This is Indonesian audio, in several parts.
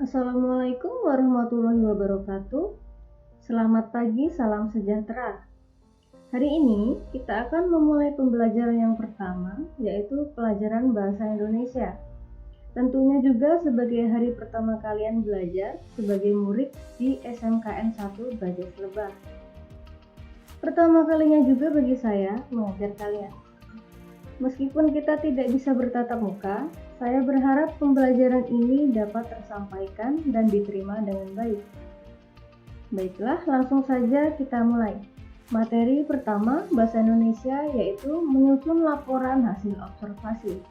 Assalamualaikum warahmatullahi wabarakatuh. Selamat pagi, salam sejahtera. Hari ini kita akan memulai pembelajaran yang pertama, yaitu pelajaran Bahasa Indonesia. Tentunya juga sebagai hari pertama kalian belajar sebagai murid di SMKN 1 Bajas Lebah. Pertama kalinya juga bagi saya mengajar kalian. Meskipun kita tidak bisa bertatap muka, saya berharap pembelajaran ini dapat tersampaikan dan diterima dengan baik. Baiklah, langsung saja kita mulai. Materi pertama Bahasa Indonesia yaitu menyusun laporan hasil observasi.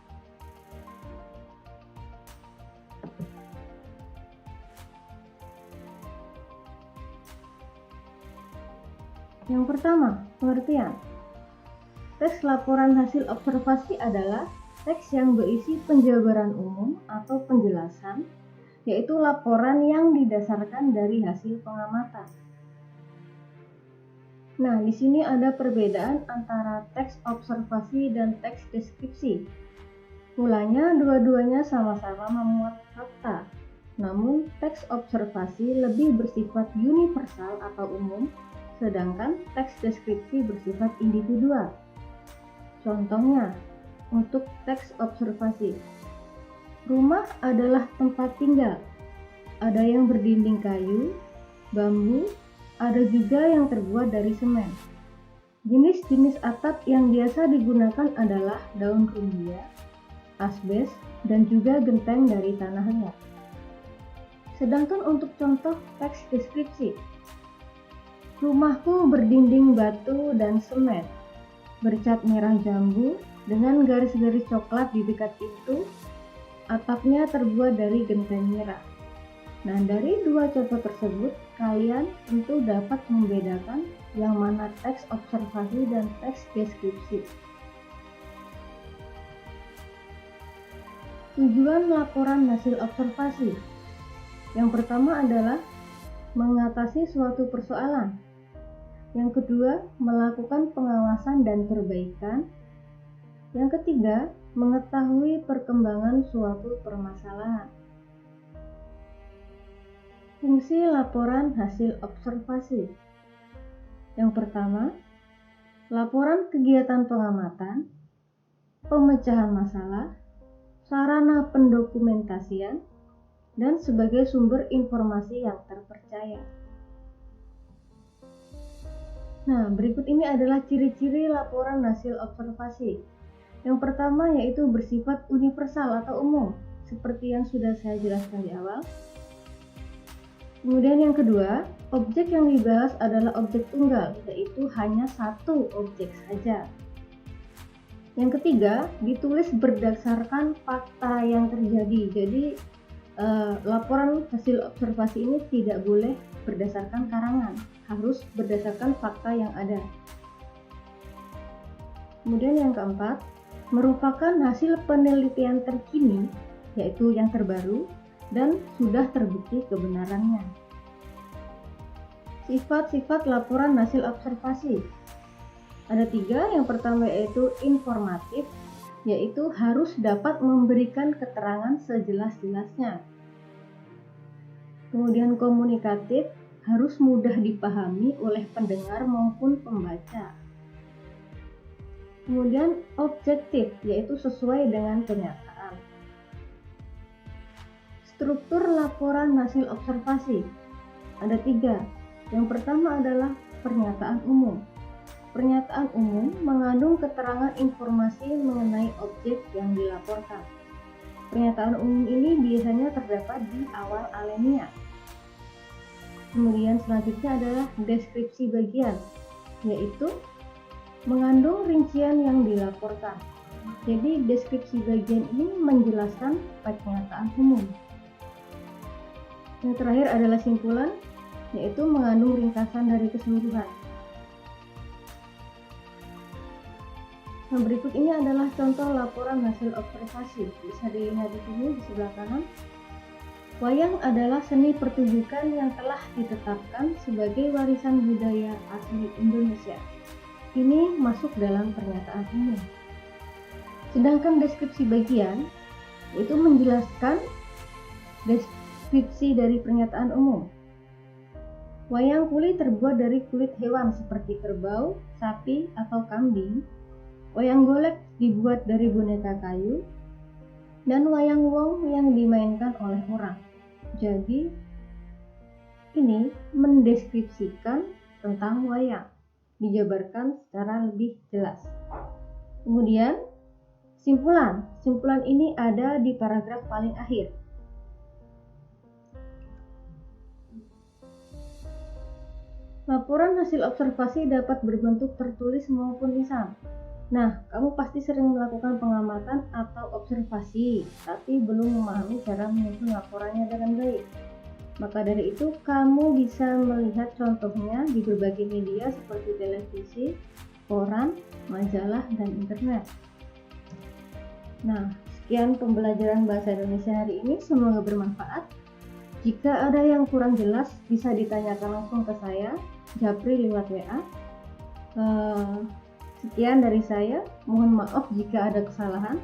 Yang pertama, pengertian. Teks laporan hasil observasi adalah teks yang berisi penjabaran umum atau penjelasan, yaitu laporan yang didasarkan dari hasil pengamatan. Nah, di sini ada perbedaan antara teks observasi dan teks deskripsi. Mulanya dua-duanya sama-sama memuat fakta, namun teks observasi lebih bersifat universal atau umum, sedangkan teks deskripsi bersifat individual. Contohnya, untuk teks observasi, rumah adalah tempat tinggal. Ada yang berdinding kayu, bambu, ada juga yang terbuat dari semen. Jenis-jenis atap yang biasa digunakan adalah daun rumbia, asbes, dan juga genteng dari tanah liat. Sedangkan untuk contoh teks deskripsi, rumahku berdinding batu dan semen, bercat merah jambu dengan garis-garis coklat di dekat pintu, atapnya terbuat dari genteng merah. Nah, dari dua contoh tersebut, kalian tentu dapat membedakan yang mana teks observasi dan teks deskripsi. Tujuan laporan hasil observasi. Yang pertama adalah mengatasi suatu persoalan. Yang kedua, melakukan pengawasan dan perbaikan. Yang ketiga, mengetahui perkembangan suatu permasalahan. Fungsi laporan hasil observasi. Yang pertama, laporan kegiatan pengamatan, pemecahan masalah, sarana pendokumentasian, dan sebagai sumber informasi yang terpercaya. Nah, berikut ini adalah ciri-ciri laporan hasil observasi. Yang pertama yaitu bersifat universal atau umum, seperti yang sudah saya jelaskan di awal. Kemudian yang kedua, objek yang dibahas adalah objek tunggal, yaitu hanya satu objek saja. Yang ketiga, ditulis berdasarkan fakta yang terjadi. Jadi, laporan hasil observasi ini tidak boleh berdasarkan karangan, harus berdasarkan fakta yang ada. Kemudian yang keempat, merupakan hasil penelitian terkini, yaitu yang terbaru, dan sudah terbukti kebenarannya. Sifat-sifat laporan hasil observasi. Ada tiga, yang pertama yaitu informatif, yaitu harus dapat memberikan keterangan sejelas-jelasnya. Kemudian komunikatif, harus mudah dipahami oleh pendengar maupun pembaca. Kemudian objektif, yaitu sesuai dengan kenyataan. Struktur laporan hasil observasi. Ada tiga. Yang pertama adalah pernyataan umum. Pernyataan umum mengandung keterangan informasi mengenai objek yang dilaporkan. Pernyataan umum ini biasanya terdapat di awal alinea. Kemudian selanjutnya adalah deskripsi bagian, yaitu mengandung rincian yang dilaporkan. Jadi deskripsi bagian ini menjelaskan pernyataan umum. Yang terakhir adalah simpulan, yaitu mengandung ringkasan dari keseluruhan. Nah, berikut ini adalah contoh laporan hasil observasi. Bisa dilihat di sini di sebelah kanan. Wayang adalah seni pertunjukan yang telah ditetapkan sebagai warisan budaya asli Indonesia. Ini masuk dalam pernyataan umum. Sedangkan deskripsi bagian itu menjelaskan deskripsi dari pernyataan umum. Wayang kulit terbuat dari kulit hewan seperti kerbau, sapi, atau kambing. Wayang golek dibuat dari boneka kayu. Dan wayang wong yang dimainkan oleh orang. Jadi, ini mendeskripsikan tentang wayang, dijabarkan secara lebih jelas. Kemudian, simpulan. Simpulan ini ada di paragraf paling akhir. Laporan hasil observasi dapat berbentuk tertulis maupun lisan. Nah, kamu pasti sering melakukan pengamatan atau observasi, tapi belum memahami cara menyusun laporannya dengan baik. Maka dari itu, kamu bisa melihat contohnya di berbagai media seperti televisi, koran, majalah, dan internet. Nah, sekian pembelajaran bahasa Indonesia hari ini, semoga bermanfaat. Jika ada yang kurang jelas, bisa ditanyakan langsung ke saya, Japri lewat WA. Sekian dari saya, mohon maaf jika ada kesalahan.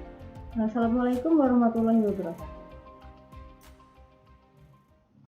Assalamualaikum warahmatullahi wabarakatuh.